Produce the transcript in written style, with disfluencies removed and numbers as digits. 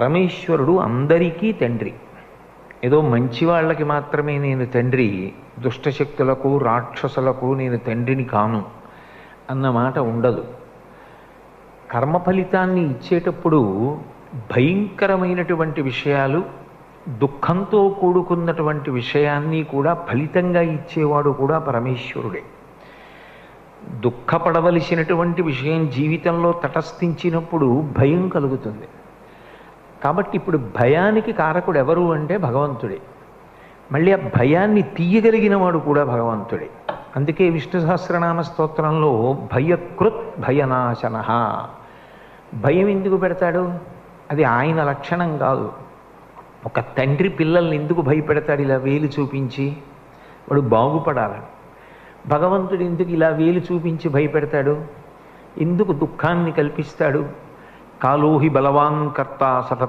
పరమేశ్వరుడు అందరికీ తండ్రి. ఏదో మంచి వాళ్ళకి మాత్రమే నేను తండ్రి, దుష్టశక్తులకు రాక్షసులకు నేను తండ్రిని కాను అన్నమాట ఉండదు. కర్మ ఫలితాన్ని ఇచ్చేటప్పుడు భయంకరమైనటువంటి విషయాలు, దుఃఖంతో కూడుకున్నటువంటి విషయాన్ని కూడా ఫలితంగా ఇచ్చేవాడు కూడా పరమేశ్వరుడే. దుఃఖపడవలసినటువంటి విషయం జీవితంలో తటస్థించినప్పుడు భయం కలుగుతుంది. కాబట్టి ఇప్పుడు భయానికి కారకుడు ఎవరు అంటే భగవంతుడే. మళ్ళీ ఆ భయాన్ని తీయగలిగిన వాడు కూడా భగవంతుడే. అందుకే విష్ణు సహస్రనామ స్తోత్రంలో భయకృత్ భయనాశన, భయం ఎందుకు పెడతాడు? అది ఆయన లక్షణం కాదు. ఒక తండ్రి పిల్లల్ని ఎందుకు భయపెడతాడు? ఇలా వేలు చూపించి వాడు బాగుపడాలని. భగవంతుడు ఎందుకు ఇలా వేలు చూపించి భయపెడతాడు? ఎందుకు దుఃఖాన్ని కల్పిస్తాడు? కాలోహి బలవాన్ కర్త సతతం